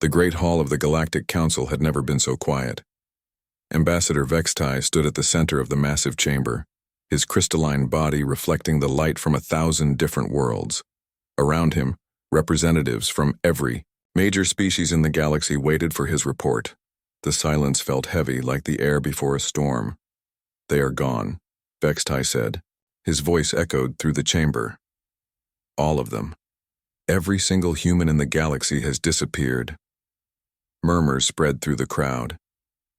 The Great Hall of the Galactic Council had never been so quiet. Ambassador Vextai stood at the center of the massive chamber, his crystalline body reflecting the light from 1,000 different worlds. Around him, representatives from every major species in the galaxy waited for his report. The silence felt heavy like the air before a storm. "They are gone," Vextai said. His voice echoed through the chamber. "All of them. Every single human in the galaxy has disappeared." Murmurs spread through the crowd.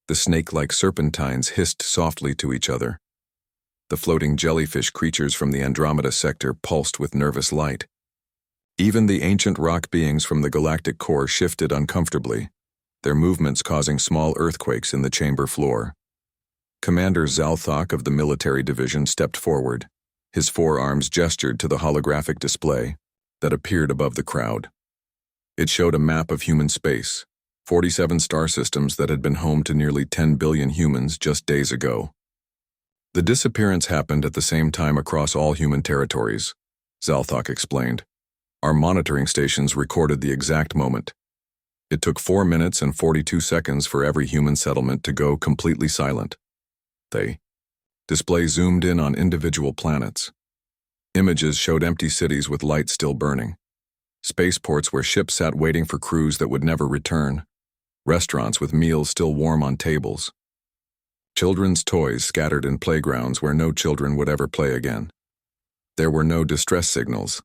The snake-like serpentines hissed softly to each other. The floating jellyfish creatures from the Andromeda sector pulsed with nervous light. Even the ancient rock beings from the galactic core shifted uncomfortably, their movements causing small earthquakes in the chamber floor. Commander Zalthok of the military division stepped forward. His forearms gestured to the holographic display that appeared above the crowd. It showed a map of human space, 47 star systems that had been home to nearly 10 billion humans just days ago. The disappearance happened at the same time across all human territories, Zalthok explained. Our monitoring stations recorded the exact moment. It took 4 minutes and 42 seconds for every human settlement to go completely silent. The display zoomed in on individual planets. Images showed empty cities with lights still burning. Spaceports where ships sat waiting for crews that would never return. Restaurants with meals still warm on tables. Children's toys scattered in playgrounds where no children would ever play again. There were no distress signals,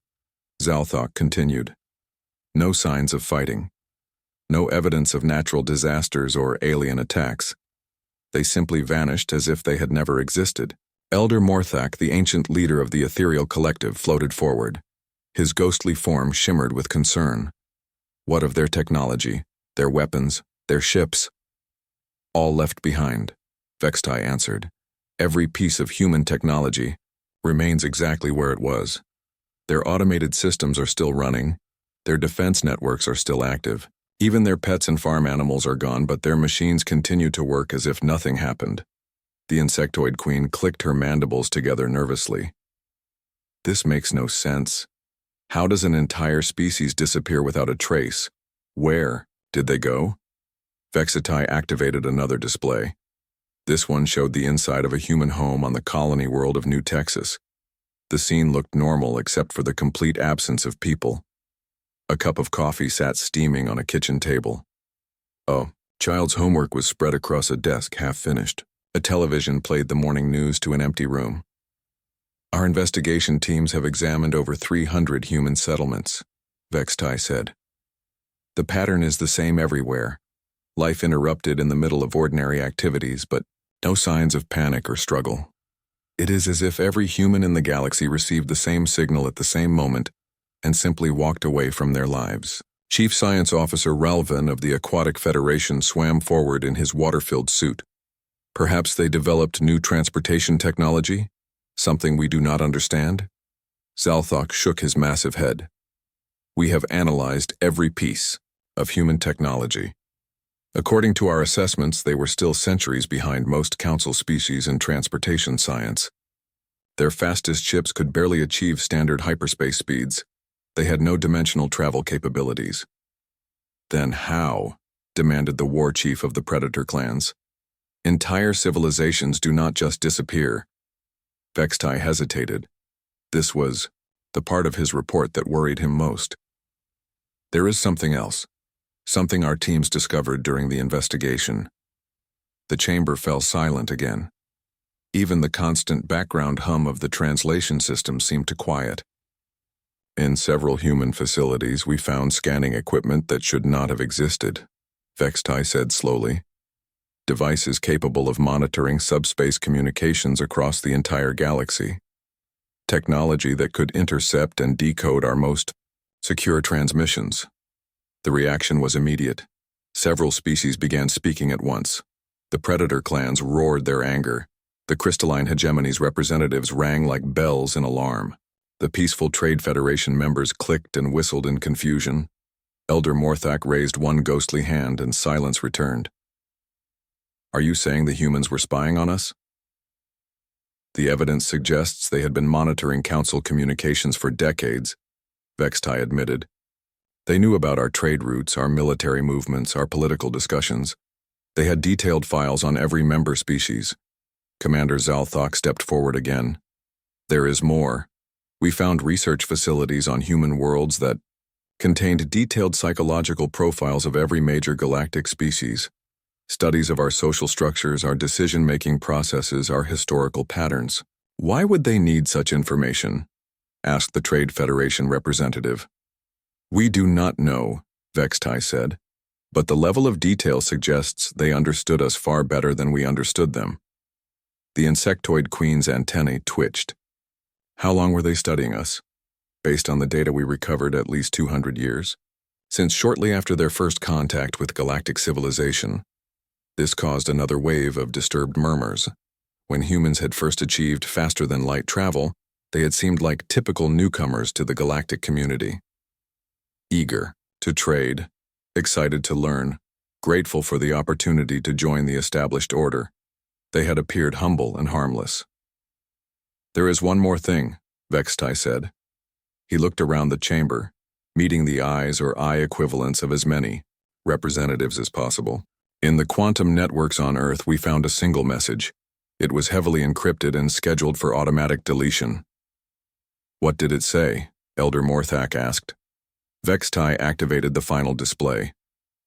Zalthok continued. No signs of fighting. No evidence of natural disasters or alien attacks. They simply vanished as if they had never existed. Elder Morthak, the ancient leader of the ethereal collective, floated forward. His ghostly form shimmered with concern. What of their technology, their weapons, their ships? All left behind, Vextai answered. Every piece of human technology remains exactly where it was. Their automated systems are still running. Their defense networks are still active. Even their pets and farm animals are gone, but their machines continue to work as if nothing happened. The insectoid queen clicked her mandibles together nervously. This makes no sense. How does an entire species disappear without a trace? Where did they go? Vextai activated another display. This one showed the inside of a human home on the colony world of New Texas. The scene looked normal except for the complete absence of people. A cup of coffee sat steaming on a kitchen table. A child's homework was spread across a desk, half finished. A television played the morning news to an empty room. Our investigation teams have examined over 300 human settlements, Vextai said. The pattern is the same everywhere. Life interrupted in the middle of ordinary activities, but no signs of panic or struggle. It is as if every human in the galaxy received the same signal at the same moment and simply walked away from their lives. Chief Science Officer Ralvin of the Aquatic Federation swam forward in his water-filled suit. Perhaps they developed new transportation technology? Something we do not understand? Zalthok shook his massive head. We have analyzed every piece of human technology. According to our assessments, they were still centuries behind most council species in transportation science. Their fastest ships could barely achieve standard hyperspace speeds. They had no dimensional travel capabilities. Then how? Demanded the war chief of the Predator clans. Entire civilizations do not just disappear. Vextai hesitated. This was the part of his report that worried him most. There is something else. Something our teams discovered during the investigation. The chamber fell silent again. Even the constant background hum of the translation system seemed to quiet. In several human facilities, we found scanning equipment that should not have existed, Vextai said slowly. Devices capable of monitoring subspace communications across the entire galaxy. Technology that could intercept and decode our most secure transmissions. The reaction was immediate. Several species began speaking at once. The Predator clans roared their anger. The crystalline hegemony's representatives rang like bells in alarm. The Peaceful Trade Federation members clicked and whistled in confusion. Elder Morthak raised one ghostly hand and silence returned. Are you saying the humans were spying on us? The evidence suggests they had been monitoring council communications for decades, Vextai admitted. They knew about our trade routes, our military movements, our political discussions. They had detailed files on every member species. Commander Zalthok stepped forward again. There is more. We found research facilities on human worlds that contained detailed psychological profiles of every major galactic species, studies of our social structures, our decision-making processes, our historical patterns. Why would they need such information? Asked the Trade Federation representative. We do not know, Vextai said, but the level of detail suggests they understood us far better than we understood them. The insectoid queen's antennae twitched. How long were they studying us? Based on the data we recovered, at least 200 years. Since shortly after their first contact with galactic civilization, this caused another wave of disturbed murmurs. When humans had first achieved faster-than-light travel, they had seemed like typical newcomers to the galactic community. Eager to trade, excited to learn, grateful for the opportunity to join the established order, they had appeared humble and harmless. There is one more thing, Vextai said. He looked around the chamber, meeting the eyes or eye equivalents of as many representatives as possible. In the quantum networks on Earth, we found a single message. It was heavily encrypted and scheduled for automatic deletion. What did it say? Elder Morthak asked. Vextai activated the final display.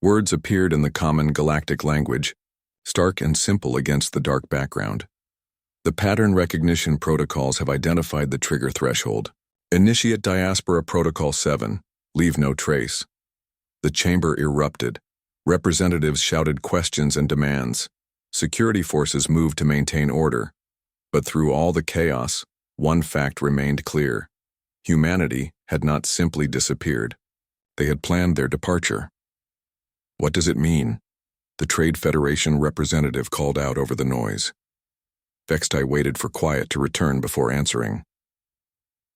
Words appeared in the common galactic language, stark and simple against the dark background. The pattern recognition protocols have identified the trigger threshold. Initiate Diaspora Protocol 7. Leave no trace. The chamber erupted. Representatives shouted questions and demands. Security forces moved to maintain order. But through all the chaos, one fact remained clear. Humanity had not simply disappeared. They had planned their departure. What does it mean? The Trade Federation representative called out over the noise. Vextai waited for quiet to return before answering.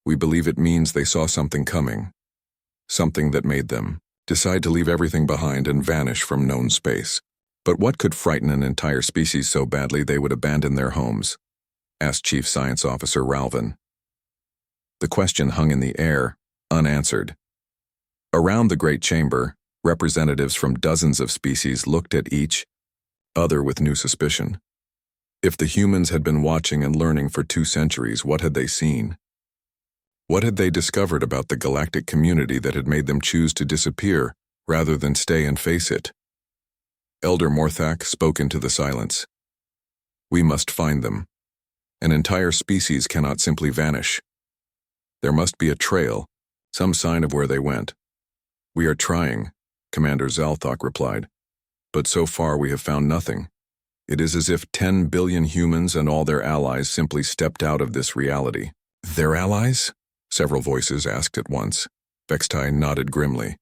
We believe it means they saw something coming. Something that made them decide to leave everything behind and vanish from known space. But what could frighten an entire species so badly they would abandon their homes? Asked Chief Science Officer Ralvin. The question hung in the air, unanswered. Around the Great Chamber, representatives from dozens of species looked at each other with new suspicion. If the humans had been watching and learning for 2 centuries, what had they seen? What had they discovered about the galactic community that had made them choose to disappear rather than stay and face it? Elder Morthak spoke into the silence. We must find them. An entire species cannot simply vanish. There must be a trail, some sign of where they went. We are trying, Commander Zalthok replied. But so far we have found nothing. It is as if 10 billion humans and all their allies simply stepped out of this reality. Their allies? Several voices asked at once. Vextai nodded grimly.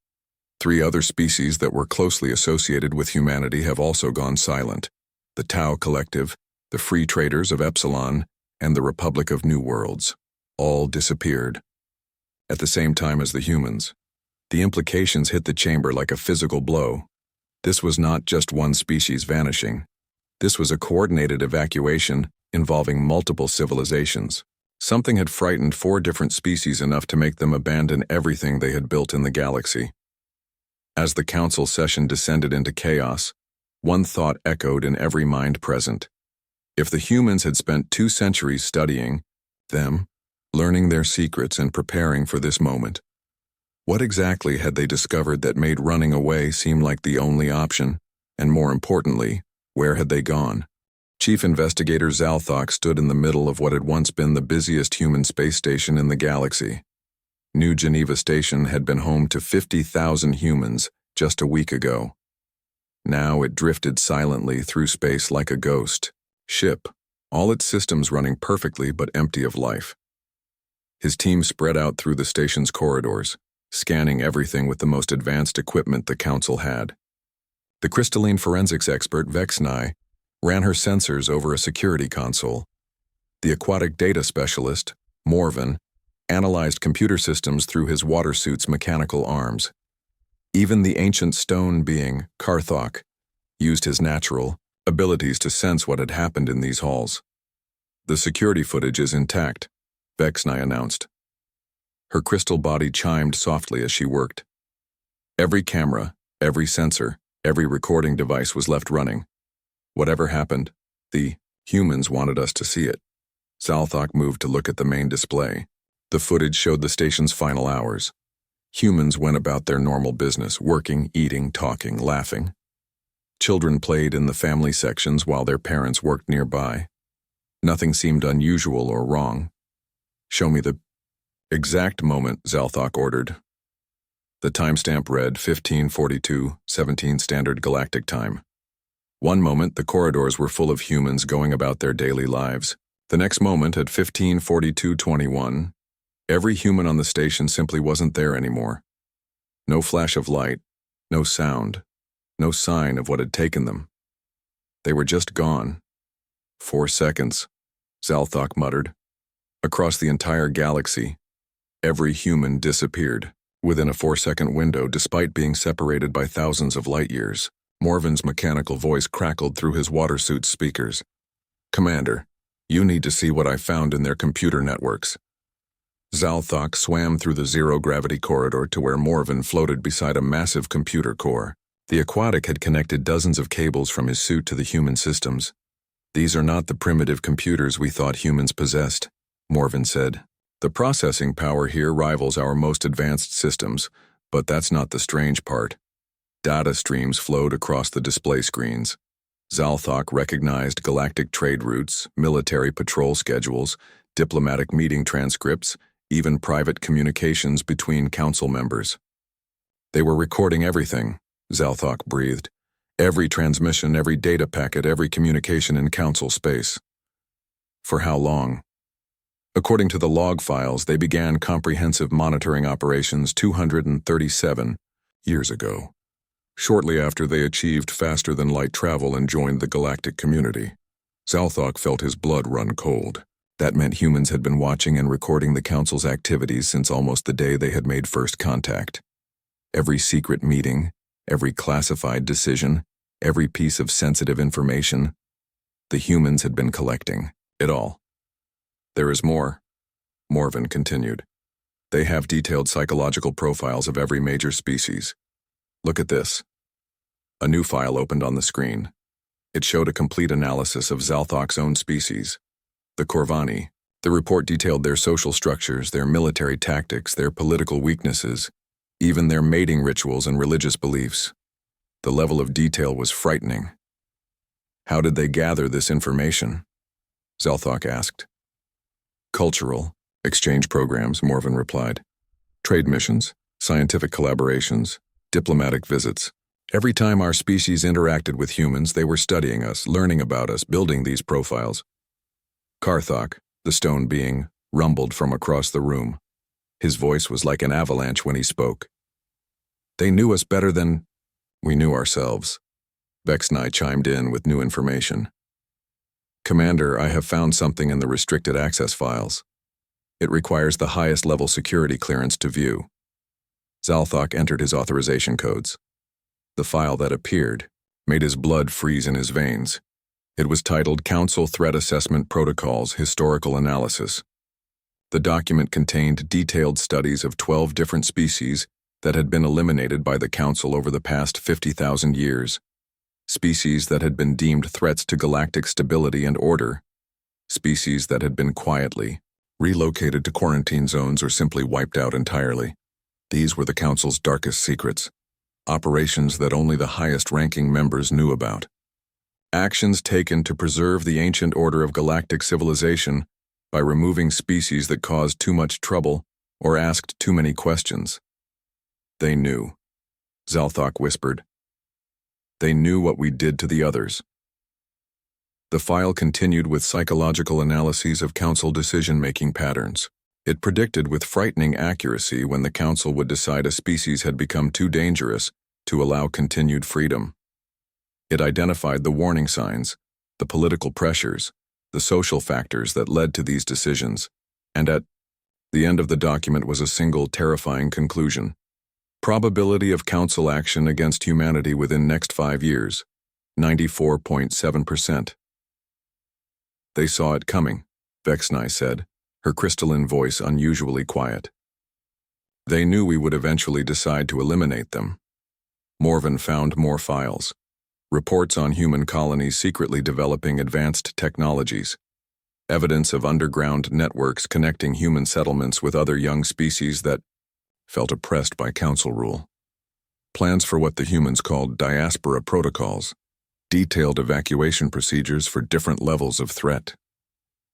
3 other species that were closely associated with humanity have also gone silent. The Tau Collective, the Free Traders of Epsilon, and the Republic of New Worlds. All disappeared. At the same time as the humans. The implications hit the chamber like a physical blow. This was not just one species vanishing. This was a coordinated evacuation involving multiple civilizations. Something had frightened 4 different species enough to make them abandon everything they had built in the galaxy. As the council session descended into chaos, one thought echoed in every mind present. If the humans had spent 2 centuries studying them, learning their secrets and preparing for this moment, what exactly had they discovered that made running away seem like the only option? And more importantly, where had they gone? Chief Investigator Zalthok stood in the middle of what had once been the busiest human space station in the galaxy. New Geneva Station had been home to 50,000 humans just a week ago. Now it drifted silently through space like a ghost ship, all its systems running perfectly but empty of life. His team spread out through the station's corridors, scanning everything with the most advanced equipment the council had. The crystalline forensics expert Vextai ran her sensors over a security console. The aquatic data specialist, Morven, analyzed computer systems through his water suit's mechanical arms. Even the ancient stone being, Karthok, used his natural abilities to sense what had happened in these halls. The security footage is intact, Vextai announced. Her crystal body chimed softly as she worked. Every camera, every sensor, every recording device was left running. Whatever happened, the humans wanted us to see it. Zalthak moved to look at the main display. The footage showed the station's final hours. Humans went about their normal business, working, eating, talking, laughing. Children played in the family sections while their parents worked nearby. Nothing seemed unusual or wrong. Show me the exact moment, Zalthak ordered. The timestamp read 15:42:17 Standard Galactic Time. One moment, the corridors were full of humans going about their daily lives. The next moment, at 15:42:21, every human on the station simply wasn't there anymore. No flash of light, no sound, no sign of what had taken them. They were just gone. 4 seconds, Zalthak muttered. Across the entire galaxy, every human disappeared. Within a 4-second window, despite being separated by thousands of light years, Morven's mechanical voice crackled through his water suit's speakers. "Commander, you need to see what I found in their computer networks." Zalthak swam through the zero-gravity corridor to where Morven floated beside a massive computer core. The aquatic had connected dozens of cables from his suit to the human systems. "These are not the primitive computers we thought humans possessed," Morven said. "The processing power here rivals our most advanced systems, but that's not the strange part." Data streams flowed across the display screens. Zalthak recognized galactic trade routes, military patrol schedules, diplomatic meeting transcripts, even private communications between council members. "They were recording everything," Zalthak breathed. "Every transmission, every data packet, every communication in council space." "For how long?" "According to the log files, they began comprehensive monitoring operations 237 years ago, shortly after they achieved faster-than-light travel and joined the galactic community." Zalthak felt his blood run cold. That meant humans had been watching and recording the Council's activities since almost the day they had made first contact. Every secret meeting, every classified decision, every piece of sensitive information, the humans had been collecting it all. "There is more," Morven continued. "They have detailed psychological profiles of every major species. Look at this." A new file opened on the screen. It showed a complete analysis of Zalthak's own species, the Corvani. The report detailed their social structures, their military tactics, their political weaknesses, even their mating rituals and religious beliefs. The level of detail was frightening. "How did they gather this information?" Zalthak asked. "Cultural exchange programs," Morven replied. "Trade missions, scientific collaborations, diplomatic visits. Every time our species interacted with humans, they were studying us, learning about us, building these profiles." Karthok, the stone being, rumbled from across the room. His voice was like an avalanche when he spoke. "They knew us better than we knew ourselves." Vexnai chimed in with new information. "Commander, I have found something in the restricted access files. It requires the highest level security clearance to view." Zalthak entered his authorization codes. The file that appeared made his blood freeze in his veins. It was titled Council Threat Assessment Protocols Historical Analysis. The document contained detailed studies of 12 different species that had been eliminated by the Council over the past 50,000 years. Species that had been deemed threats to galactic stability and order. Species that had been quietly relocated to quarantine zones or simply wiped out entirely. These were the Council's darkest secrets. Operations that only the highest-ranking members knew about. Actions taken to preserve the ancient order of galactic civilization by removing species that caused too much trouble or asked too many questions. "They knew," Zalthak whispered. "They knew what we did to the others." The file continued with psychological analyses of Council decision-making patterns. It predicted with frightening accuracy when the Council would decide a species had become too dangerous to allow continued freedom. It identified the warning signs, the political pressures, the social factors that led to these decisions, and at the end of the document was a single terrifying conclusion. Probability of Council action against humanity within next 5 years, 94.7%. "They saw it coming," Vexnai said, her crystalline voice unusually quiet. "They knew we would eventually decide to eliminate them." Morven found more files. Reports on human colonies secretly developing advanced technologies. Evidence of underground networks connecting human settlements with other young species that felt oppressed by council rule. Plans for what the humans called diaspora protocols. Detailed evacuation procedures for different levels of threat.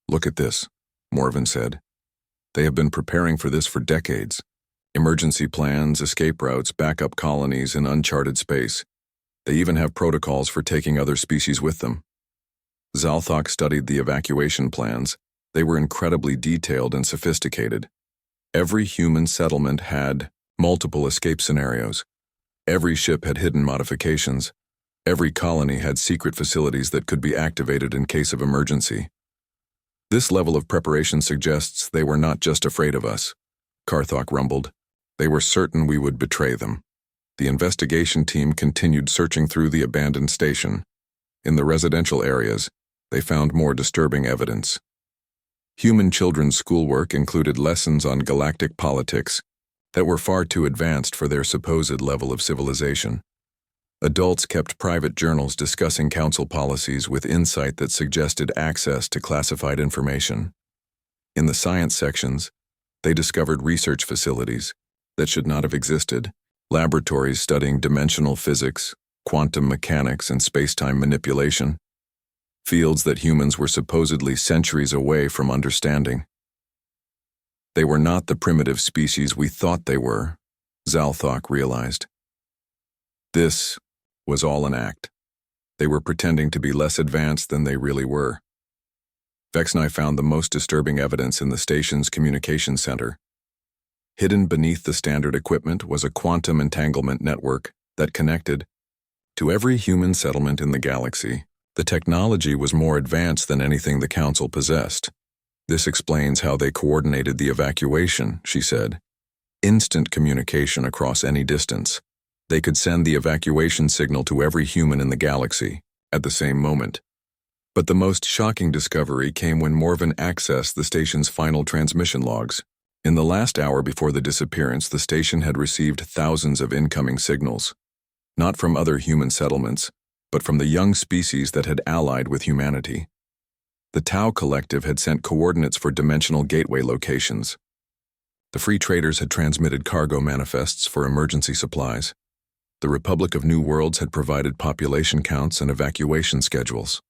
"Look at this," Morven said. "They have been preparing for this for decades. Emergency plans, escape routes, backup colonies in uncharted space. They even have protocols for taking other species with them." Zalthok studied the evacuation plans. They were incredibly detailed and sophisticated. Every human settlement had multiple escape scenarios. Every ship had hidden modifications. Every colony had secret facilities that could be activated in case of emergency. "This level of preparation suggests they were not just afraid of us," Karthok rumbled. "They were certain we would betray them." The investigation team continued searching through the abandoned station. In the residential areas, they found more disturbing evidence. Human children's schoolwork included lessons on galactic politics that were far too advanced for their supposed level of civilization. Adults kept private journals discussing council policies with insight that suggested access to classified information. In the science sections, they discovered research facilities that should not have existed, laboratories studying dimensional physics, quantum mechanics, and space-time manipulation, fields that humans were supposedly centuries away from understanding. They were not the primitive species we thought they were, Zalthok realized. This was all an act. They were pretending to be less advanced than they really were. Vexnai found the most disturbing evidence in the station's communication center. Hidden beneath the standard equipment was a quantum entanglement network that connected to every human settlement in the galaxy. The technology was more advanced than anything the Council possessed. "This explains how they coordinated the evacuation," she said. "Instant communication across any distance. They could send the evacuation signal to every human in the galaxy at the same moment." But the most shocking discovery came when Morven accessed the station's final transmission logs. In the last hour before the disappearance, the station had received thousands of incoming signals, not from other human settlements, but from the young species that had allied with humanity. The Tau Collective had sent coordinates for dimensional gateway locations. The Free Traders had transmitted cargo manifests for emergency supplies. The Republic of New Worlds had provided population counts and evacuation schedules.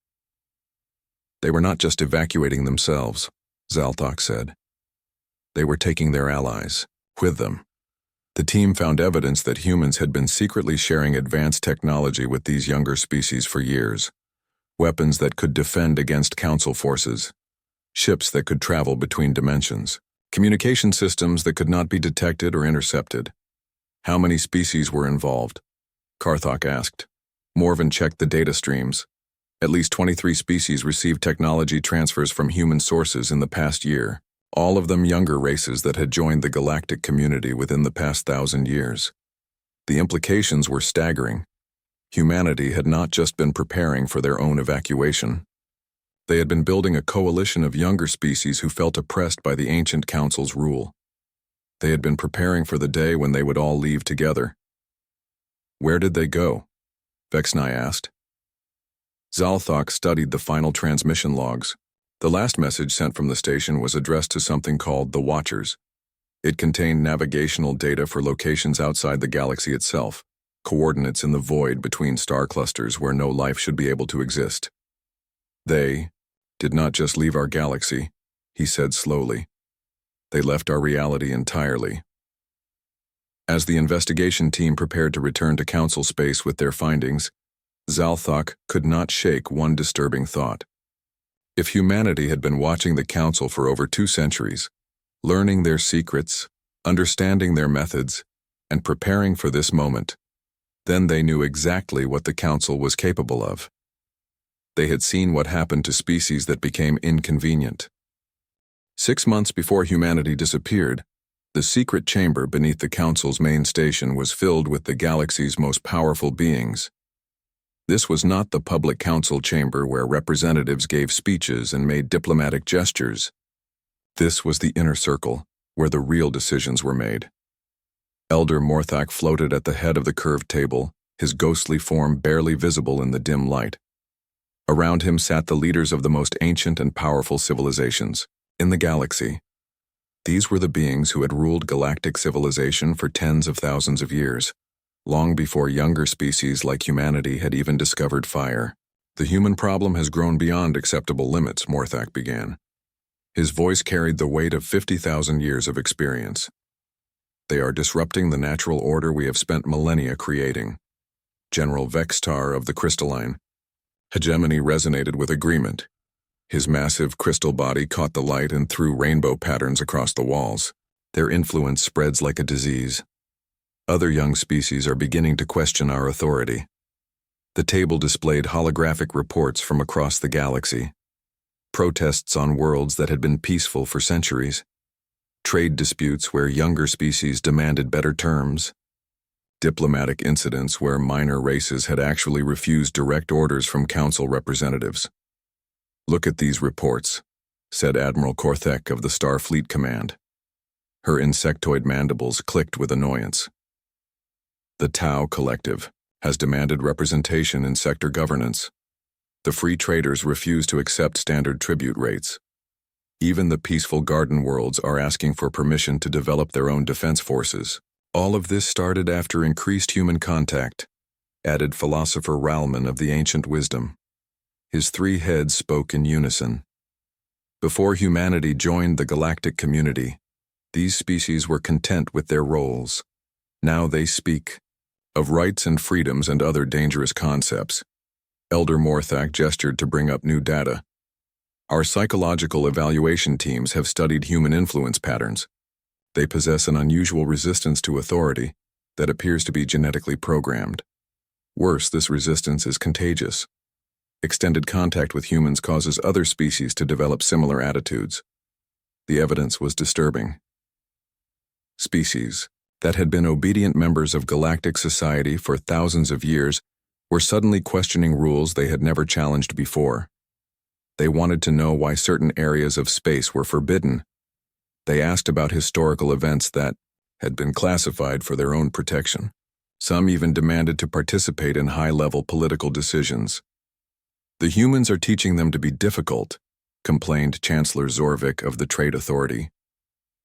They were not just evacuating themselves, Zalthok said. They were taking their allies with them. The team found evidence that humans had been secretly sharing advanced technology with these younger species for years. Weapons that could defend against Council forces. Ships that could travel between dimensions. Communication systems that could not be detected or intercepted. "How many species were involved?" Karthok asked. Morven checked the data streams. At least 23 species received technology transfers from human sources in the past year, all of them younger races that had joined the galactic community within the past 1,000 years. The implications were staggering. Humanity had not just been preparing for their own evacuation. They had been building a coalition of younger species who felt oppressed by the ancient council's rule. They had been preparing for the day when they would all leave together. "Where did they go?" Vexnai asked. Zalthok studied the final transmission logs. The last message sent from the station was addressed to something called the Watchers. It contained navigational data for locations outside the galaxy itself, coordinates in the void between star clusters where no life should be able to exist. "They did not just leave our galaxy," he said slowly. "They left our reality entirely." As the investigation team prepared to return to Council space with their findings, Zalthok could not shake one disturbing thought. If humanity had been watching the Council for over 2 centuries, learning their secrets, understanding their methods, and preparing for this moment, then they knew exactly what the Council was capable of. They had seen what happened to species that became inconvenient. 6 months before humanity disappeared, the secret chamber beneath the Council's main station was filled with the galaxy's most powerful beings. This was not the public council chamber where representatives gave speeches and made diplomatic gestures. This was the inner circle, where the real decisions were made. Elder Morthak floated at the head of the curved table, his ghostly form barely visible in the dim light. Around him sat the leaders of the most ancient and powerful civilizations in the galaxy. These were the beings who had ruled galactic civilization for tens of thousands of years, long before younger species like humanity had even discovered fire. "The human problem has grown beyond acceptable limits," Morthak began. His voice carried the weight of 50,000 years of experience. "They are disrupting the natural order we have spent millennia creating." General Vextar of the Crystalline hegemony resonated with agreement. His massive crystal body caught the light and threw rainbow patterns across the walls. Their influence spreads like a disease. Other young species are beginning to question our authority. The table displayed holographic reports from across the galaxy. Protests on worlds that had been peaceful for centuries. Trade disputes where younger species demanded better terms. Diplomatic incidents where minor races had actually refused direct orders from council representatives. "Look at these reports," said Admiral Korthek of the Starfleet Command. Her insectoid mandibles clicked with annoyance. "The Tau Collective has demanded representation in sector governance. The free traders refuse to accept standard tribute rates. Even the peaceful garden worlds are asking for permission to develop their own defense forces. All of this started after increased human contact," added philosopher Ralman of the Ancient Wisdom. His three heads spoke in unison. Before humanity joined the galactic community, these species were content with their roles. Now they speak of rights and freedoms and other dangerous concepts. Elder Morthak gestured to bring up new data. "Our psychological evaluation teams have studied human influence patterns. They possess an unusual resistance to authority that appears to be genetically programmed. Worse, this resistance is contagious. Extended contact with humans causes other species to develop similar attitudes." The evidence was disturbing. Species that had been obedient members of galactic society for thousands of years were suddenly questioning rules they had never challenged before. They wanted to know why certain areas of space were forbidden. They asked about historical events that had been classified for their own protection. Some even demanded to participate in high-level political decisions. "The humans are teaching them to be difficult," complained Chancellor Zorvik of the Trade Authority.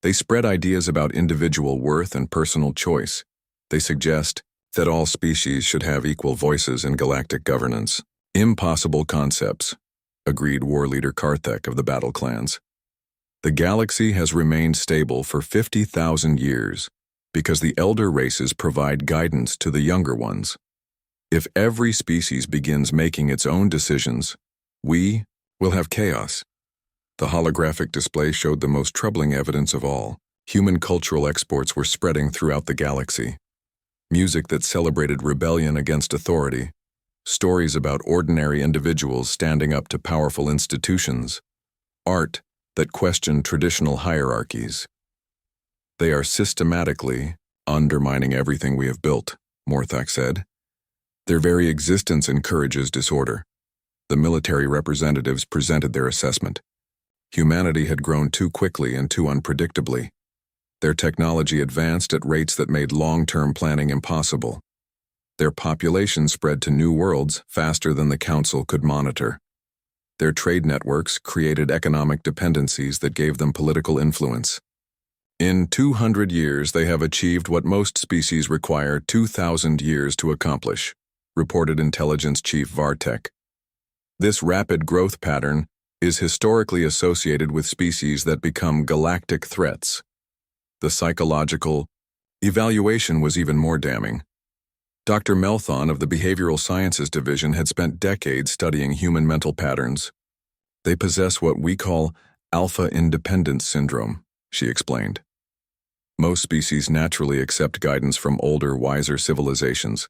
"They spread ideas about individual worth and personal choice. They suggest that all species should have equal voices in galactic governance." "Impossible concepts," agreed War Leader Karthek of the Battle Clans. "The galaxy has remained stable for 50,000 years because the elder races provide guidance to the younger ones. If every species begins making its own decisions, we will have chaos." The holographic display showed the most troubling evidence of all. Human cultural exports were spreading throughout the galaxy. Music that celebrated rebellion against authority. Stories about ordinary individuals standing up to powerful institutions. Art that questioned traditional hierarchies. "They are systematically undermining everything we have built," Morthak said. "Their very existence encourages disorder." The military representatives presented their assessment. Humanity had grown too quickly and too unpredictably. Their technology advanced at rates that made long-term planning impossible. Their population spread to new worlds faster than the Council could monitor. Their trade networks created economic dependencies that gave them political influence. "In 200 years, they have achieved what most species require 2,000 years to accomplish," reported Intelligence Chief Vartek. "This rapid growth pattern is historically associated with species that become galactic threats." The psychological evaluation was even more damning. Dr. Melthon of the Behavioral Sciences Division had spent decades studying human mental patterns. "They possess what we call alpha independence syndrome," she explained. "Most species naturally accept guidance from older, wiser civilizations.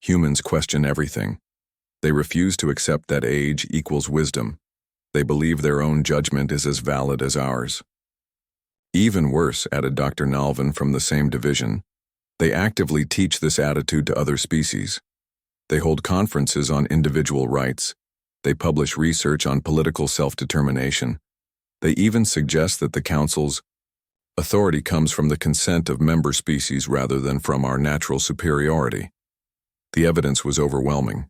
Humans question everything. They refuse to accept that age equals wisdom. They believe their own judgment is as valid as ours." "Even worse," added Dr. Nalvin from the same division, "they actively teach this attitude to other species. They hold conferences on individual rights. They publish research on political self-determination. They even suggest that the Council's authority comes from the consent of member species rather than from our natural superiority." The evidence was overwhelming.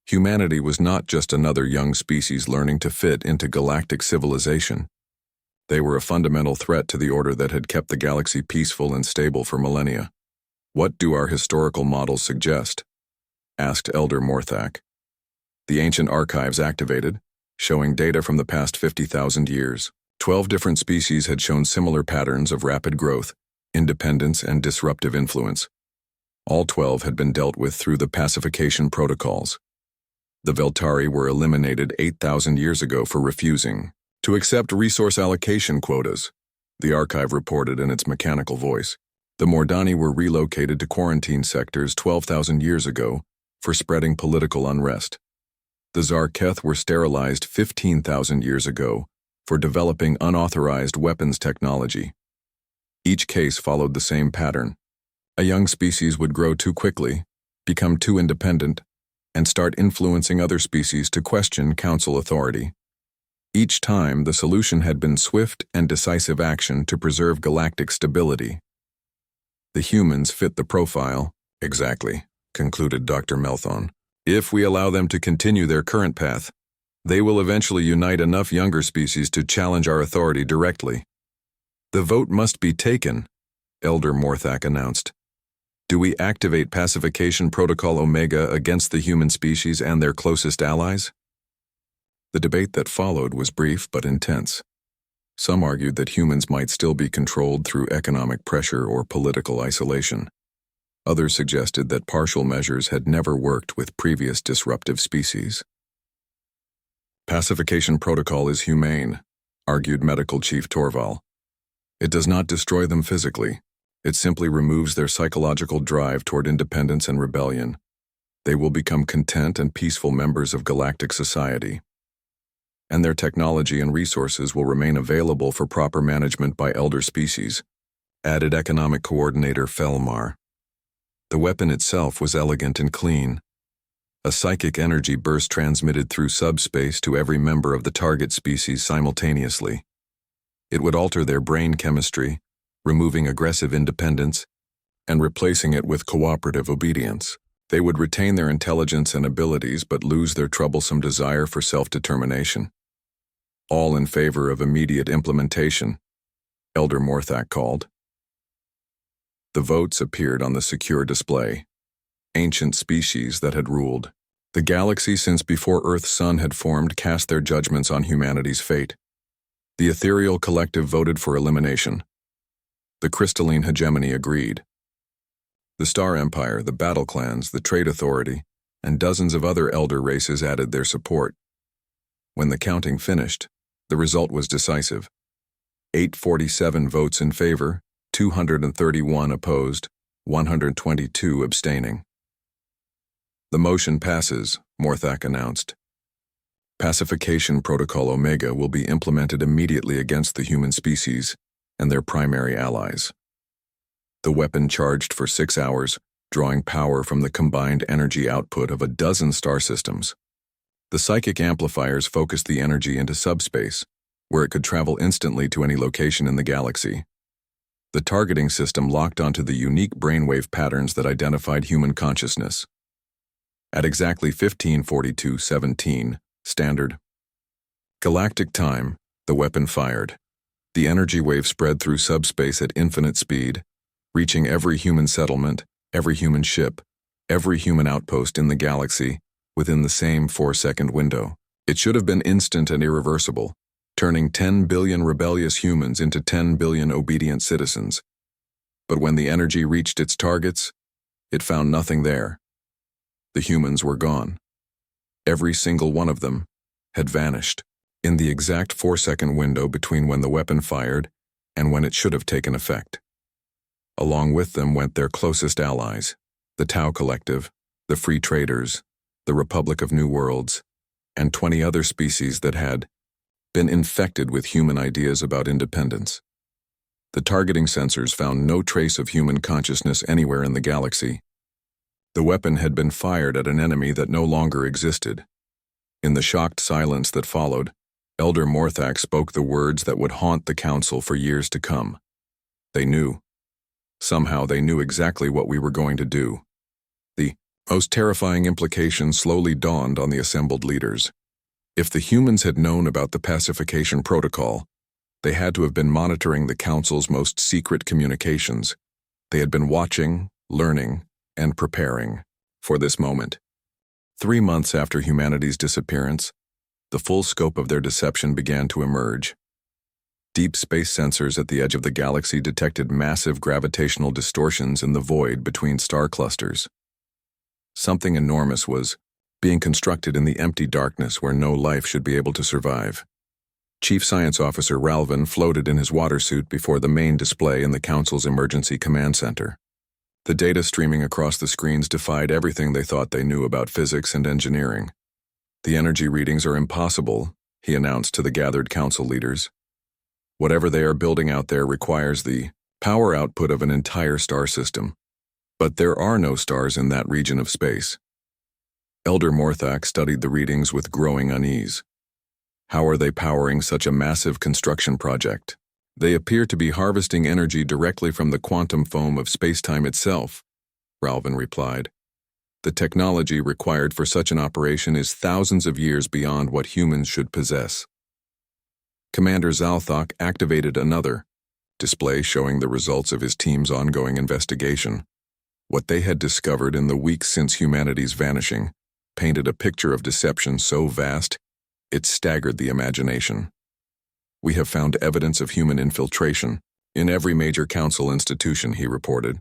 Humanity was not just another young species learning to fit into galactic civilization. They were a fundamental threat to the order that had kept the galaxy peaceful and stable for millennia. "What do our historical models suggest?" asked Elder Morthak. The ancient archives activated, showing data from the past 50,000 years. 12 different species had shown similar patterns of rapid growth, independence, and disruptive influence. All 12 had been dealt with through the pacification protocols. The Veltari were eliminated 8,000 years ago for refusing to accept resource allocation quotas, the archive reported in its mechanical voice. The Mordani were relocated to quarantine sectors 12,000 years ago for spreading political unrest. The Zarketh were sterilized 15,000 years ago for developing unauthorized weapons technology. Each case followed the same pattern. A young species would grow too quickly, become too independent, and start influencing other species to question council authority. Each time, the solution had been swift and decisive action to preserve galactic stability. "The humans fit the profile." "Exactly," concluded Dr. Melthon. "If we allow them to continue their current path, they will eventually unite enough younger species to challenge our authority directly." "The vote must be taken," Elder Morthak announced. "Do we activate Pacification Protocol Omega against the human species and their closest allies?" The debate that followed was brief but intense. Some argued that humans might still be controlled through economic pressure or political isolation. Others suggested that partial measures had never worked with previous disruptive species. "Pacification Protocol is humane," argued Medical Chief Torval. "It does not destroy them physically. It simply removes their psychological drive toward independence and rebellion. They will become content and peaceful members of galactic society. And their technology and resources will remain available for proper management by elder species," added Economic Coordinator Felmar. The weapon itself was elegant and clean. A psychic energy burst transmitted through subspace to every member of the target species simultaneously. It would alter their brain chemistry, removing aggressive independence and replacing it with cooperative obedience. They would retain their intelligence and abilities but lose their troublesome desire for self-determination. "All in favor of immediate implementation," Elder Morthak called. The votes appeared on the secure display. Ancient species that had ruled the galaxy since before Earth's sun had formed cast their judgments on humanity's fate. The ethereal collective voted for elimination. The crystalline hegemony agreed. The Star Empire, the Battle Clans, the Trade Authority, and dozens of other elder races added their support. When the counting finished, the result was decisive. 847 votes in favor, 231 opposed, 122 abstaining. "The motion passes," Morthak announced. "Pacification Protocol Omega will be implemented immediately against the human species and their primary allies." The weapon charged for 6 hours, drawing power from the combined energy output of a dozen star systems. The psychic amplifiers focused the energy into subspace, where it could travel instantly to any location in the galaxy. The targeting system locked onto the unique brainwave patterns that identified human consciousness. At exactly 15:42:17, standard galactic time, the weapon fired. The energy wave spread through subspace at infinite speed, reaching every human settlement, every human ship, every human outpost in the galaxy within the same 4-second window. It should have been instant and irreversible, turning 10 billion rebellious humans into 10 billion obedient citizens. But when the energy reached its targets, it found nothing there. The humans were gone. Every single one of them had vanished in the exact 4-second window between when the weapon fired and when it should have taken effect. Along with them went their closest allies, the Tau Collective, the Free Traders, the Republic of New Worlds, and 20 other species that had been infected with human ideas about independence. The targeting sensors found no trace of human consciousness anywhere in the galaxy. The weapon had been fired at an enemy that no longer existed. In the shocked silence that followed, Elder Morthak spoke the words that would haunt the Council for years to come. They knew. Somehow they knew exactly what we were going to do. The Most terrifying implications slowly dawned on the assembled leaders. If the humans had known about the pacification protocol, they had to have been monitoring the Council's most secret communications. They had been watching, learning, and preparing for this moment. 3 months after humanity's disappearance, the full scope of their deception began to emerge. Deep space sensors at the edge of the galaxy detected massive gravitational distortions in the void between star clusters. Something enormous was being constructed in the empty darkness where no life should be able to survive. Chief Science Officer Ralvin floated in his water suit before the main display in the Council's Emergency Command Center. The data streaming across the screens defied everything they thought they knew about physics and engineering. "The energy readings are impossible," he announced to the gathered Council leaders. "Whatever they are building out there requires the power output of an entire star system. But there are no stars in that region of space." Elder Morthak studied the readings with growing unease. How are they powering such a massive construction project? "They appear to be harvesting energy directly from the quantum foam of spacetime itself," Ralvin replied. "The technology required for such an operation is thousands of years beyond what humans should possess." Commander Zalthak activated another display showing the results of his team's ongoing investigation. What they had discovered in the weeks since humanity's vanishing painted a picture of deception so vast it staggered the imagination. "We have found evidence of human infiltration in every major council institution," he reported.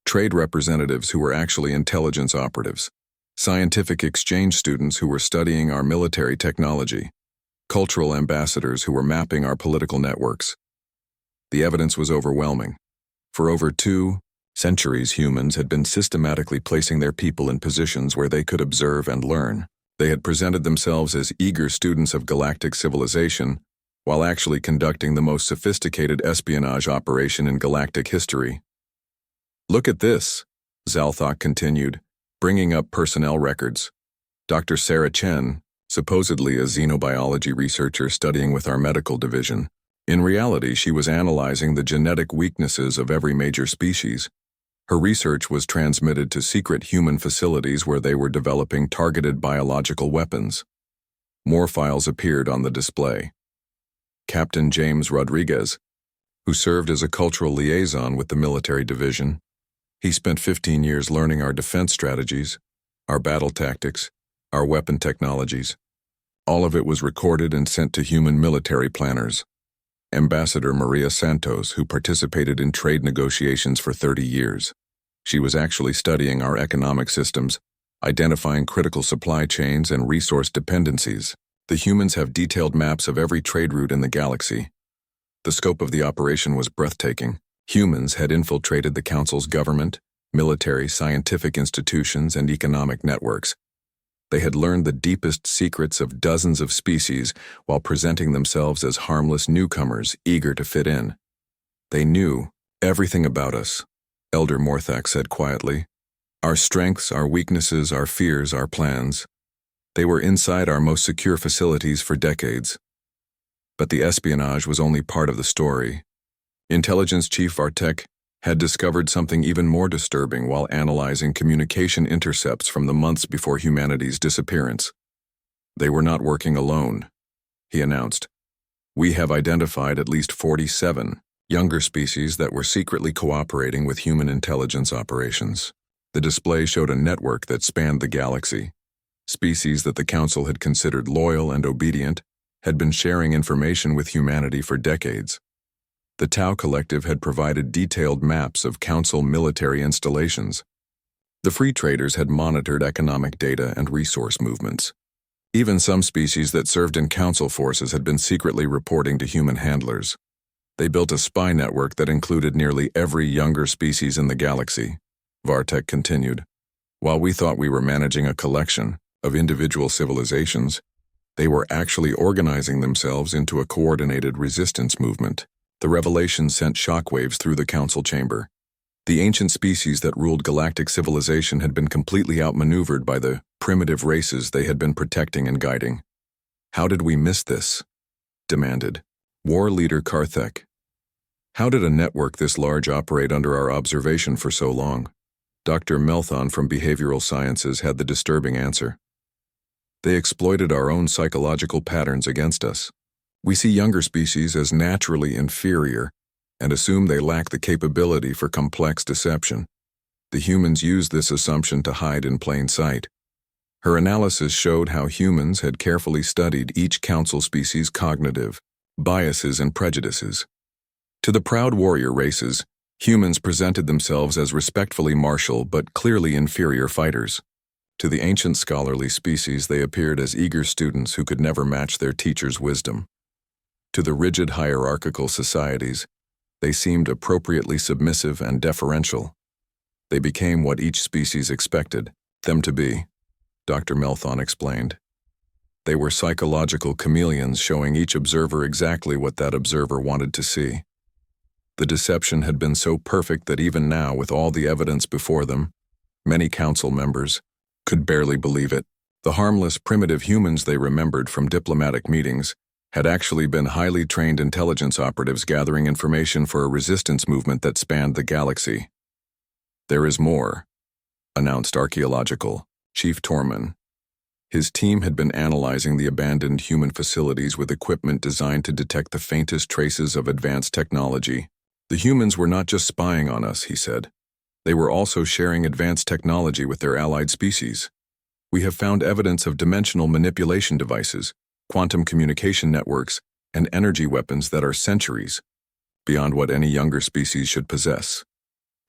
Trade representatives who were actually intelligence operatives, scientific exchange students who were studying our military technology, cultural ambassadors who were mapping our political networks. The evidence was overwhelming. For over 2 centuries, humans had been systematically placing their people in positions where they could observe and learn. They had presented themselves as eager students of galactic civilization, while actually conducting the most sophisticated espionage operation in galactic history. "Look at this," Zalthak continued, bringing up personnel records. Dr. Sarah Chen, supposedly a xenobiology researcher studying with our medical division. In reality, she was analyzing the genetic weaknesses of every major species. Her research was transmitted to secret human facilities where they were developing targeted biological weapons. More files appeared on the display. Captain James Rodriguez, who served as a cultural liaison with the military division. He spent 15 years learning our defense strategies, our battle tactics, our weapon technologies. All of it was recorded and sent to human military planners. Ambassador Maria Santos, who participated in trade negotiations for 30 years. She was actually studying our economic systems, identifying critical supply chains and resource dependencies. The humans have detailed maps of every trade route in the galaxy. The scope of the operation was breathtaking. Humans had infiltrated the Council's government, military, scientific institutions, and economic networks. They had learned the deepest secrets of dozens of species while presenting themselves as harmless newcomers eager to fit in. "They knew everything about us," Elder Morthak said quietly. "Our strengths, our weaknesses, our fears, our plans. They were inside our most secure facilities for decades." But the espionage was only part of the story. Intelligence Chief Vartek had discovered something even more disturbing while analyzing communication intercepts from the months before humanity's disappearance. "They were not working alone," he announced. "We have identified at least 47 younger species that were secretly cooperating with human intelligence operations." The display showed a network that spanned the galaxy. Species that the Council had considered loyal and obedient had been sharing information with humanity for decades. The Tau Collective had provided detailed maps of Council military installations. The Free Traders had monitored economic data and resource movements. Even some species that served in Council forces had been secretly reporting to human handlers. They built a spy network that included nearly every younger species in the galaxy, Vartek continued. "While we thought we were managing a collection of individual civilizations, they were actually organizing themselves into a coordinated resistance movement." The revelation sent shockwaves through the Council chamber. The ancient species that ruled galactic civilization had been completely outmaneuvered by the primitive races they had been protecting and guiding. "How did we miss this?" demanded War Leader Karthek. "How did a network this large operate under our observation for so long?" Dr. Melthon from Behavioral Sciences had the disturbing answer. They exploited our own psychological patterns against us. We see younger species as naturally inferior and assume they lack the capability for complex deception. The humans use this assumption to hide in plain sight. Her analysis showed how humans had carefully studied each council species' cognitive biases and prejudices. To the proud warrior races, humans presented themselves as respectfully martial but clearly inferior fighters. To the ancient scholarly species, they appeared as eager students who could never match their teacher's wisdom. To the rigid hierarchical societies, they seemed appropriately submissive and deferential. They became what each species expected them to be, Dr. Melthon explained. They were psychological chameleons showing each observer exactly what that observer wanted to see. The deception had been so perfect that even now, with all the evidence before them, many council members could barely believe it. The harmless, primitive humans they remembered from diplomatic meetings had actually been highly trained intelligence operatives gathering information for a resistance movement that spanned the galaxy. "There is more," announced Archaeological Chief Torman. His team had been analyzing the abandoned human facilities with equipment designed to detect the faintest traces of advanced technology. "The humans were not just spying on us," he said. "They were also sharing advanced technology with their allied species. We have found evidence of dimensional manipulation devices, quantum communication networks, and energy weapons that are centuries beyond what any younger species should possess."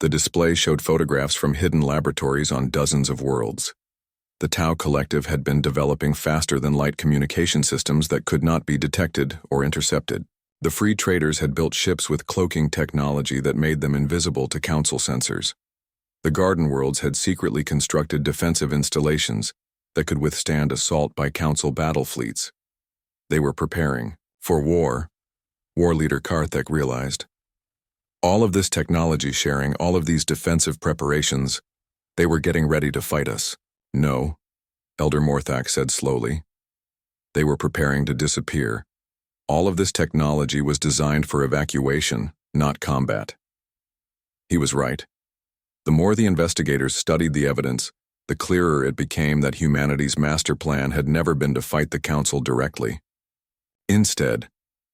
The display showed photographs from hidden laboratories on dozens of worlds. The Tau Collective had been developing faster-than-light communication systems that could not be detected or intercepted. The Free Traders had built ships with cloaking technology that made them invisible to Council sensors. The Garden Worlds had secretly constructed defensive installations that could withstand assault by Council battle fleets. They were preparing for war leader Karthik realized. All of this technology sharing, all of these defensive preparations, they were getting ready to fight us. "No," Elder Morthak said slowly. "They were preparing to disappear. All of this technology was designed for evacuation, not combat." He was right. The more the investigators studied the evidence, the clearer it became that humanity's master plan had never been to fight the Council directly. Instead,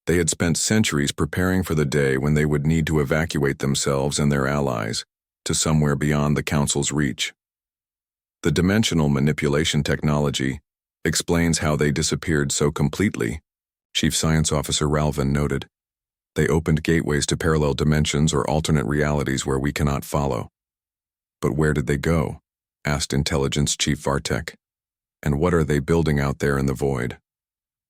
they had spent centuries preparing for the day when they would need to evacuate themselves and their allies to somewhere beyond the Council's reach. The dimensional manipulation technology explains how they disappeared so completely, Chief Science Officer Ralvin noted. "They opened gateways to parallel dimensions or alternate realities where we cannot follow." "But where did they go?" asked Intelligence Chief Vartek. "And what are they building out there in the void?"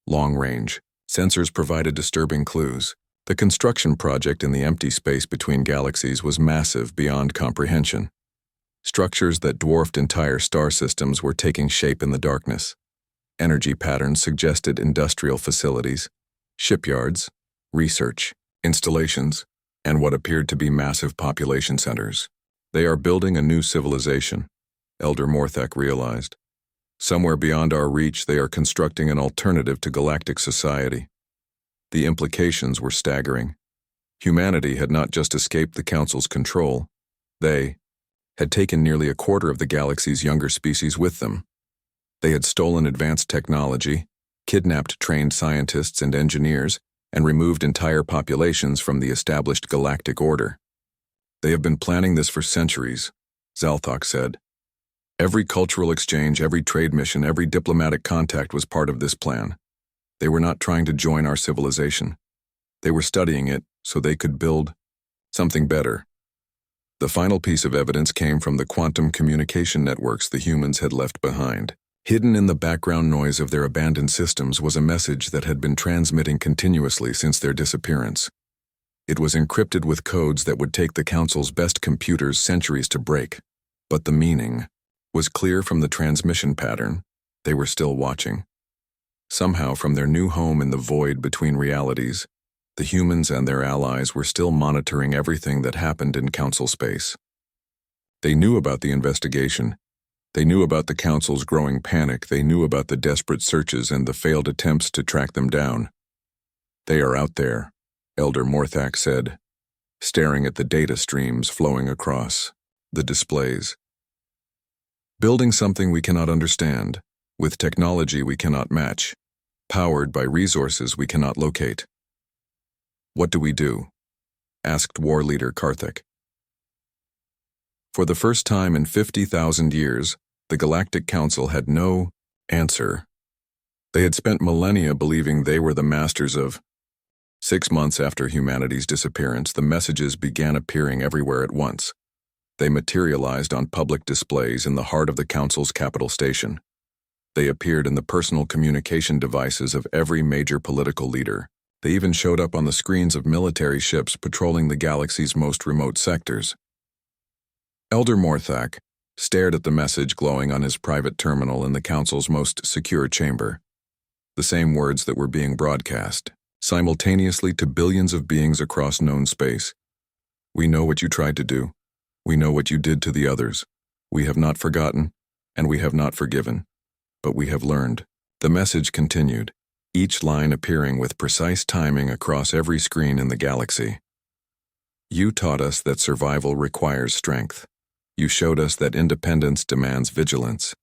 "Long range. Sensors provided disturbing clues. The construction project in the empty space between galaxies was massive beyond comprehension. Structures that dwarfed entire star systems were taking shape in the darkness. Energy patterns suggested industrial facilities, shipyards, research, installations, and what appeared to be massive population centers. They are building a new civilization, Elder Morthak realized. Somewhere beyond our reach, they are constructing an alternative to galactic society. The implications were staggering. Humanity had not just escaped the Council's control, they had taken nearly a quarter of the galaxy's younger species with them. They had stolen advanced technology, kidnapped trained scientists and engineers, and removed entire populations from the established galactic order. "They have been planning this for centuries," Zalthok said. "Every cultural exchange, every trade mission, every diplomatic contact was part of this plan. They were not trying to join our civilization. They were studying it so they could build something better." The final piece of evidence came from the quantum communication networks the humans had left behind. Hidden in the background noise of their abandoned systems was a message that had been transmitting continuously since their disappearance. It was encrypted with codes that would take the Council's best computers centuries to break. But the meaning was clear from the transmission pattern. They were still watching. Somehow, from their new home in the void between realities, the humans and their allies were still monitoring everything that happened in Council space. They knew about the investigation. They knew about the Council's growing panic. They knew about the desperate searches and the failed attempts to track them down. "They are out there," Elder Morthak said, staring at the data streams flowing across the displays. Building something we cannot understand, with technology we cannot match, powered by resources we cannot locate. What do we do? Asked war leader Karthik. For the first time in 50,000 years, the Galactic Council had no answer. They had spent millennia believing they were the masters of. 6 months after humanity's disappearance, the messages began appearing everywhere at once. They materialized on public displays in the heart of the Council's capital station. They appeared in the personal communication devices of every major political leader. They even showed up on the screens of military ships patrolling the galaxy's most remote sectors. Elder Morthak stared at the message glowing on his private terminal in the Council's most secure chamber. The same words that were being broadcast, simultaneously to billions of beings across known space. We know what you tried to do. We know what you did to the others. We have not forgotten, and we have not forgiven. But we have learned. The message continued, each line appearing with precise timing across every screen in the galaxy. You taught us that survival requires strength. You showed us that independence demands vigilance.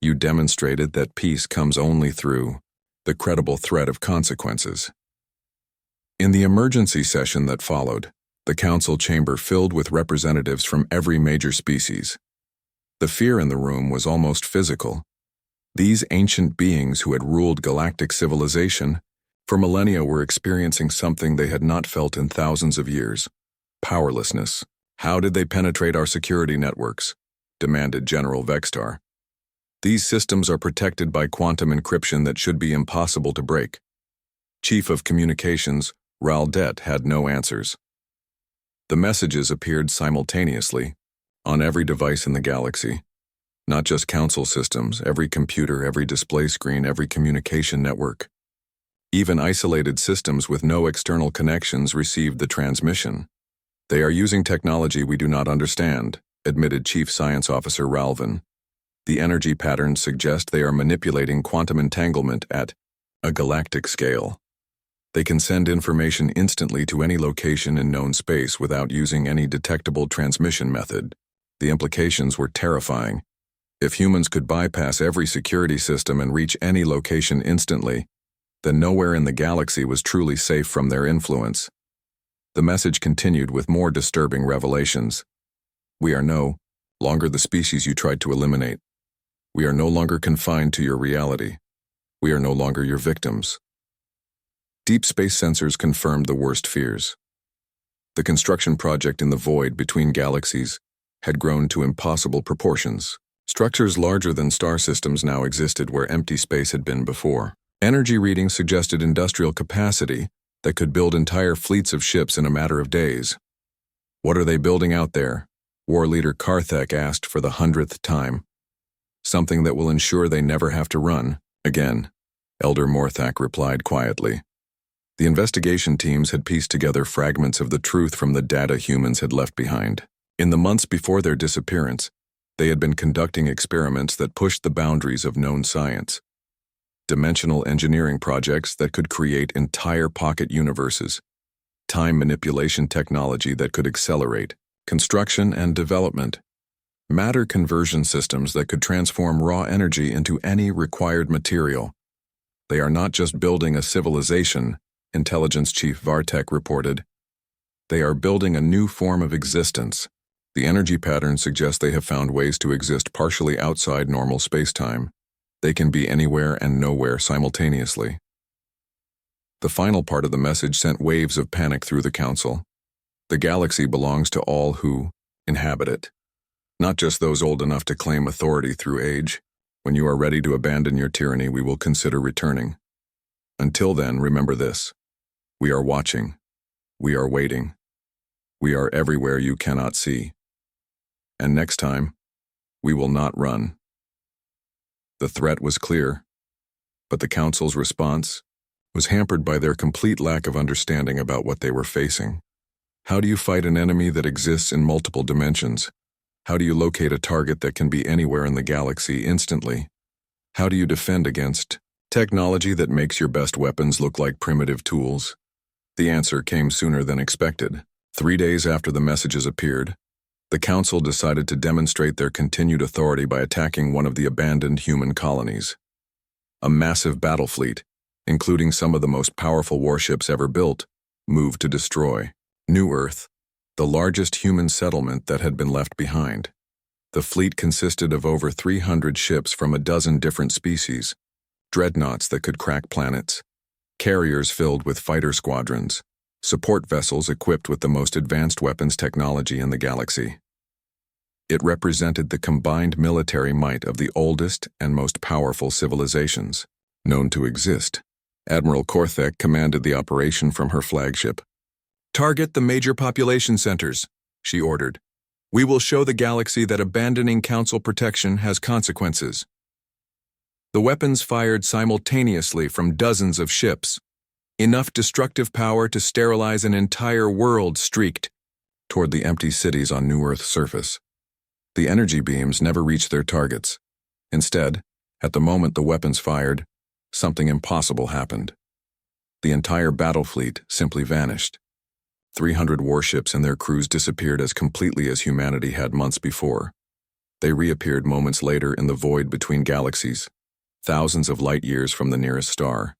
You demonstrated that peace comes only through the credible threat of consequences. In the emergency session that followed, the council chamber filled with representatives from every major species. The fear in the room was almost physical. These ancient beings who had ruled galactic civilization for millennia were experiencing something they had not felt in thousands of years: powerlessness. How did they penetrate our security networks? Demanded General Vextar. These systems are protected by quantum encryption that should be impossible to break. Chief of Communications, Raldet, had no answers. The messages appeared simultaneously, on every device in the galaxy. Not just council systems, every computer, every display screen, every communication network. Even isolated systems with no external connections received the transmission. They are using technology we do not understand, admitted Chief Science Officer Ralvin. The energy patterns suggest they are manipulating quantum entanglement at a galactic scale. They can send information instantly to any location in known space without using any detectable transmission method. The implications were terrifying. If humans could bypass every security system and reach any location instantly, then nowhere in the galaxy was truly safe from their influence. The message continued with more disturbing revelations. We are no longer the species you tried to eliminate. We are no longer confined to your reality. We are no longer your victims. Deep space sensors confirmed the worst fears. The construction project in the void between galaxies had grown to impossible proportions. Structures larger than star systems now existed where empty space had been before. Energy readings suggested industrial capacity that could build entire fleets of ships in a matter of days. What are they building out there? War leader Karthik asked for the 100th time. Something that will ensure they never have to run again, Elder Morthak replied quietly. The investigation teams had pieced together fragments of the truth from the data humans had left behind. In the months before their disappearance, they had been conducting experiments that pushed the boundaries of known science. Dimensional engineering projects that could create entire pocket universes. Time manipulation technology that could accelerate construction and development. Matter conversion systems that could transform raw energy into any required material. They are not just building a civilization, Intelligence Chief Vartek reported. They are building a new form of existence. The energy patterns suggest they have found ways to exist partially outside normal space-time. They can be anywhere and nowhere simultaneously. The final part of the message sent waves of panic through the council. The galaxy belongs to all who inhabit it, not just those old enough to claim authority through age. When you are ready to abandon your tyranny, we will consider returning. Until then, remember this. We are watching. We are waiting. We are everywhere you cannot see. And next time, we will not run. The threat was clear, but the council's response was hampered by their complete lack of understanding about what they were facing. How do you fight an enemy that exists in multiple dimensions? How do you locate a target that can be anywhere in the galaxy instantly? How do you defend against technology that makes your best weapons look like primitive tools? The answer came sooner than expected. 3 days after the messages appeared, The Council decided to demonstrate their continued authority by attacking one of the abandoned human colonies. A massive battle fleet, including some of the most powerful warships ever built, moved to destroy New Earth, the largest human settlement that had been left behind. The fleet consisted of over 300 ships from a dozen different species, dreadnoughts that could crack planets, carriers filled with fighter squadrons, support vessels equipped with the most advanced weapons technology in the galaxy. It represented the combined military might of the oldest and most powerful civilizations known to exist. Admiral Korthek commanded the operation from her flagship. "Target the major population centers," she ordered. "We will show the galaxy that abandoning Council protection has consequences." The weapons fired simultaneously from dozens of ships. Enough destructive power to sterilize an entire world streaked toward the empty cities on New Earth's surface. The energy beams never reached their targets. Instead, at the moment the weapons fired, something impossible happened. The entire battle fleet simply vanished. 300 warships and their crews disappeared as completely as humanity had months before. They reappeared moments later in the void between galaxies, thousands of light years from the nearest star.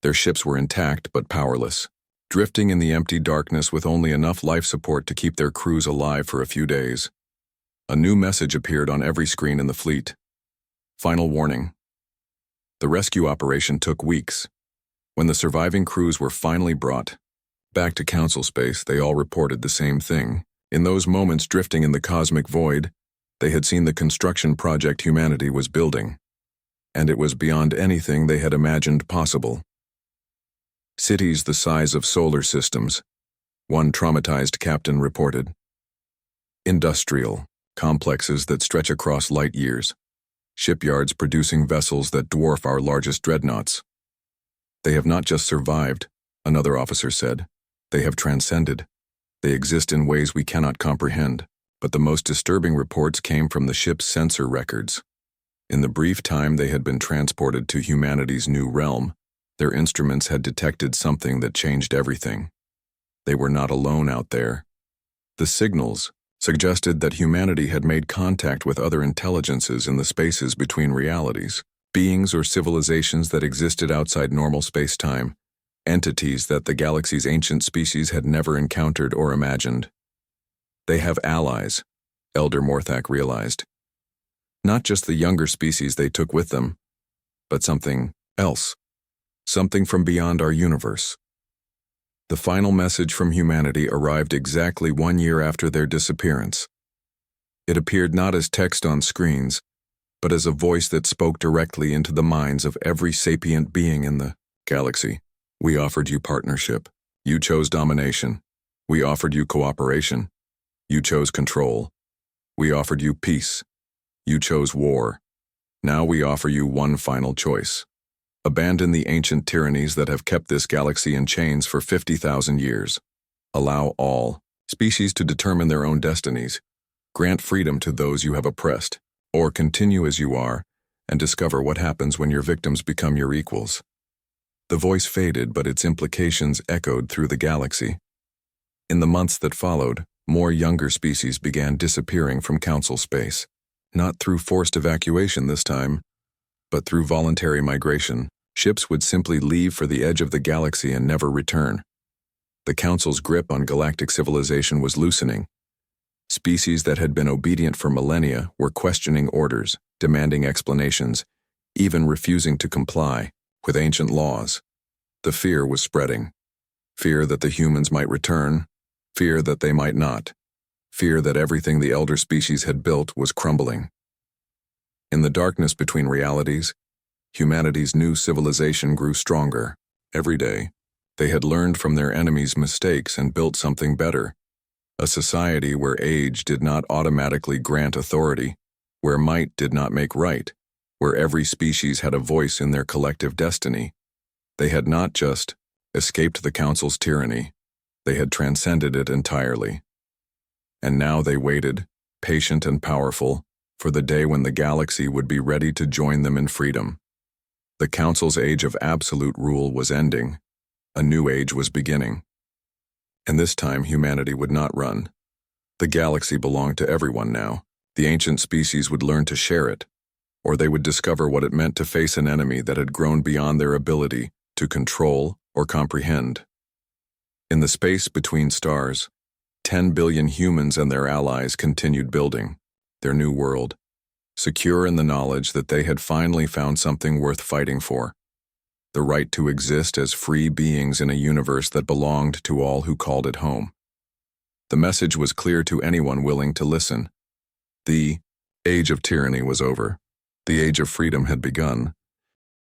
Their ships were intact but powerless, drifting in the empty darkness with only enough life support to keep their crews alive for a few days. A new message appeared on every screen in the fleet. Final warning. The rescue operation took weeks. When the surviving crews were finally brought back to Council space, they all reported the same thing. In those moments drifting in the cosmic void, they had seen the construction project humanity was building, and it was beyond anything they had imagined possible. Cities the size of solar systems, one traumatized captain reported. Industrial complexes that stretch across light years. Shipyards producing vessels that dwarf our largest dreadnoughts. They have not just survived, another officer said. They have transcended. They exist in ways we cannot comprehend, but the most disturbing reports came from the ship's sensor records. In the brief time they had been transported to humanity's new realm, their instruments had detected something that changed everything. They were not alone out there. The signals suggested that humanity had made contact with other intelligences in the spaces between realities, beings or civilizations that existed outside normal space-time, entities that the galaxy's ancient species had never encountered or imagined. They have allies, Elder Morthak realized. Not just the younger species they took with them, but something else, something from beyond our universe. The final message from humanity arrived exactly 1 year after their disappearance. It appeared not as text on screens, but as a voice that spoke directly into the minds of every sapient being in the galaxy. We offered you partnership. You chose domination. We offered you cooperation. You chose control. We offered you peace. You chose war. Now we offer you one final choice. Abandon the ancient tyrannies that have kept this galaxy in chains for 50,000 years. Allow all species to determine their own destinies. Grant freedom to those you have oppressed, or continue as you are and discover what happens when your victims become your equals. The voice faded, but its implications echoed through the galaxy. In the months that followed, more younger species began disappearing from Council space, not through forced evacuation this time, but through voluntary migration. Ships would simply leave for the edge of the galaxy and never return. The Council's grip on galactic civilization was loosening. Species that had been obedient for millennia were questioning orders, demanding explanations, even refusing to comply with ancient laws. The fear was spreading. Fear that the humans might return, fear that they might not, fear that everything the elder species had built was crumbling. In the darkness between realities, humanity's new civilization grew stronger. Every day, they had learned from their enemies' mistakes and built something better. A society where age did not automatically grant authority, where might did not make right, where every species had a voice in their collective destiny. They had not just escaped the Council's tyranny, they had transcended it entirely. And now they waited, patient and powerful, for the day when the galaxy would be ready to join them in freedom. The Council's age of absolute rule was ending. A new age was beginning. And this time humanity would not run. The galaxy belonged to everyone now. The ancient species would learn to share it, or they would discover what it meant to face an enemy that had grown beyond their ability to control or comprehend. In the space between stars, 10 billion humans and their allies continued building their new world, secure in the knowledge that they had finally found something worth fighting for: the right to exist as free beings in a universe that belonged to all who called it home. The message was clear to anyone willing to listen. The age of tyranny was over. The age of freedom had begun,